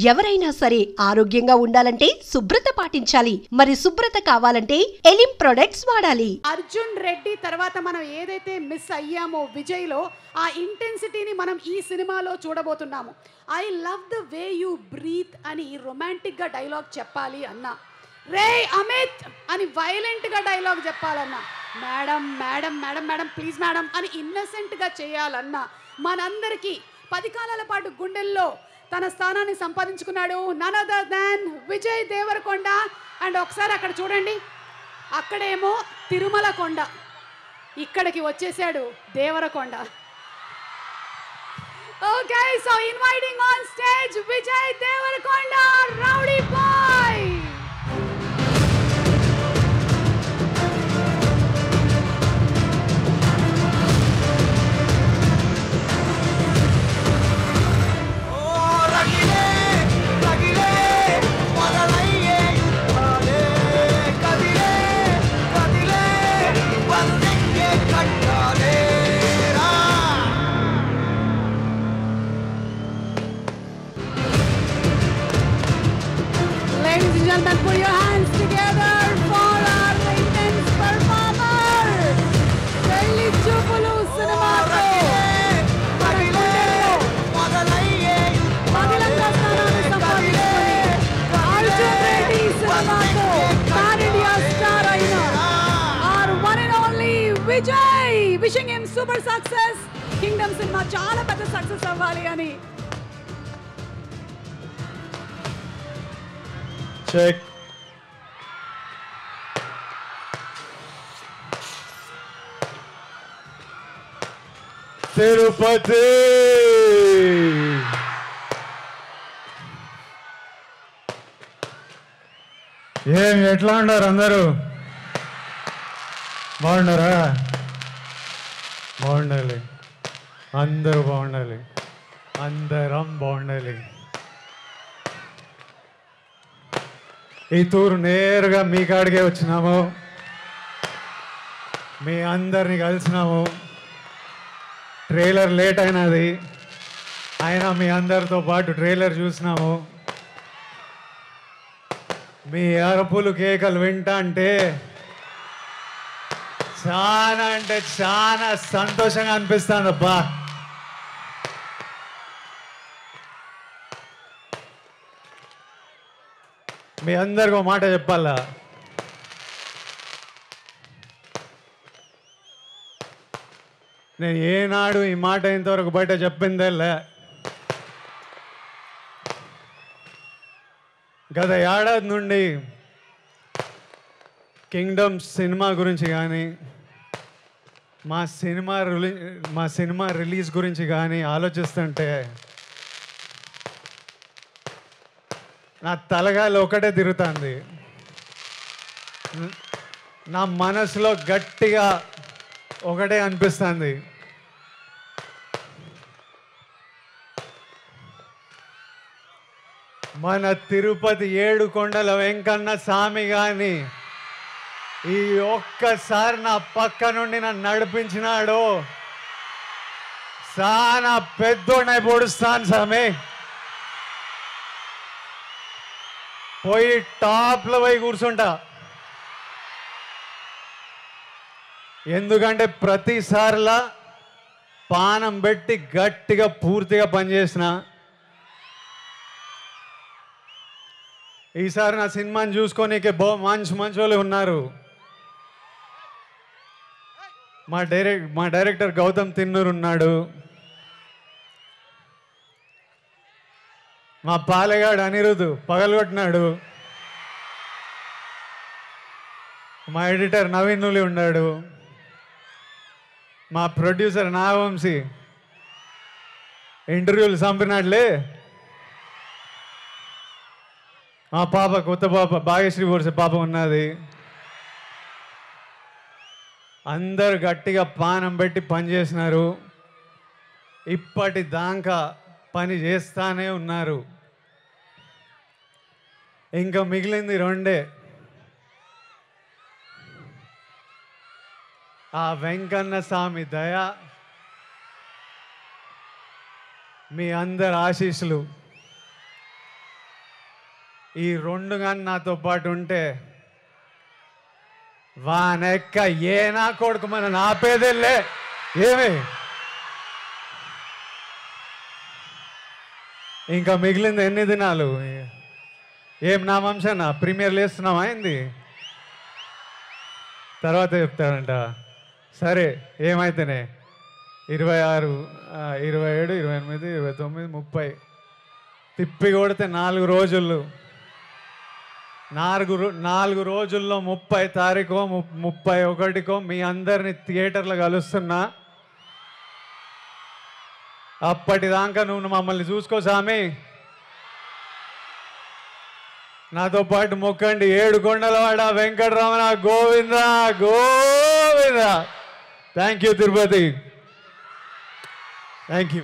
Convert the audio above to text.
ఎవరైనా సరే ఆరోగ్యంగా ఉండాలంటే శుభ్రత పాటించాలి. మరి శుభ్రత కావాలంటే ఎలిం ప్రొడక్ట్స్ వాడాలి. అర్జున్ రెడ్డి తర్వాత మనం ఏదైతే మిస్ అయ్యామో విజయ్ లో ఆ ఇంటెన్సిటీని మనం ఈ సినిమాలో చూడబోతున్నాము. I love the way you breath అని రొమాంటిక్ గా డైలాగ్ చెప్పాలి అన్నా, రే అమిత్ అని వైలెంట్ గా డైలాగ్ చెప్పాలన్నా, madam madam madam madam please madam అని ఇన్నసెంట్ గా చేయాలన్నా, మనందరికీ 10 కాలాల పాటు గుండెల్లో తన స్థానాన్ని సంపాదించుకున్నాడు none other than Vijay Deverakonda. And ఒకసారి అక్కడ చూడండి, అక్కడేమో తిరుమల కొండ, ఇక్కడికి వచ్చేసాడు Deverakonda. Okay, so inviting on stage Vijay Deverakonda, rowdy boy. Put your hands together for our intense performer. Delhi Chupulu cinema ko Madilanga స్థానాన్ని సంపాదించుకొని Arjun Reddy cinema ko pan India star అయిన our one and only Vijay. Wishing him super success. Kingdom cinema చాలా పెద్ద success అవ్వాలి అని. Check. Tirupati ఎట్లా ఉన్నారు అందరూ? బాగున్నారా? బాగుండాలి, అందరూ బాగుండాలి, అందరం బాగుండాలి. ఈ తూరు నేరుగా మీ కాడికే వచ్చినాము, మీ అందరిని కలిసినాము. ట్రైలర్ లేట్ అయినది, అయినా మీ అందరితో పాటు ట్రైలర్ చూసినాము. మీ అరుపులు కేకలు వింటా అంటే చాలా సంతోషంగా అనిపిస్తుంది అబ్బా. మీ అందరికీ ఒక మాట చెప్పాలా, నేను ఏనాడు ఈ మాట ఇంతవరకు బయట చెప్పిందేలే. గత ఏడాది నుండి కింగ్డమ్ సినిమా గురించి కానీ మా సినిమా రిలీజ్ గురించి కానీ ఆలోచిస్తుంటే నా తలగాలి ఒకటే తిరుగుతుంది. నా మనసులో గట్టిగా ఒకటే అనిపిస్తుంది, మన తిరుపతి 7 కొండల వెంకన్న స్వామి కానీ ఈ ఒక్కసారి నా పక్క నుండి నన్ను నడిపించినాడు, చాలా పెద్దోడై పొడుస్తాను స్వామి. పోయి టాప్లో పోయి కూర్చుంటా, ఎందుకంటే ప్రతిసారిలా పానం పెట్టి గట్టిగా పూర్తిగా పనిచేసిన. ఈసారి నా సినిమాని చూసుకోనీకే మంచి వాళ్ళు ఉన్నారు. మా డైరెక్టర్ గౌతమ్ తిన్నూరు ఉన్నాడు, మా పాలెగాడు అనిరుద్ పగలగొట్టినాడు, మా ఎడిటర్ నవీన్ నులి ఉన్నాడు, మా ప్రొడ్యూసర్ నాగవంశీ ఇంటర్వ్యూలు చంపినాడులే, మా పాప కొత్త పాప భాగ్యశ్రీ వర్ష పాప ఉన్నది. అందరు గట్టిగా పానం పెట్టి పనిచేసినారు, ఇప్పటిదాకా పని చేస్తానే ఉన్నారు. ఇంకా మిగిలింది 2. ఆ వెంకన్న స్వామి దయ, మీ అందరి ఆశీస్సులు ఈ రెండు కానీ నాతో పాటు ఉంటే వానెక్క ఏ నా కొడుకు మన నాపేదెల్లే ఏమి ఇంకా మిగిలింది ఎన్ని దినాలు ఏం నా వంశనా ప్రీమియర్లు వేస్తున్నావా అయింది తర్వాత చెప్తాడంట సరే ఏమైతేనే 26 27 28 29 30 తిప్పి కొడితే 4 రోజులు 4 రోజుల్లో 30 తారీఖు 31కో మీ అందరిని థియేటర్లో కలుస్తున్నా అప్పటిదాకా నువ్వు మమ్మల్ని చూసుకో సామి నాతో పాటు మొక్కండి ఏడుకొండలవాడ Venkataramana Govinda Govinda thank you Tirupati thank you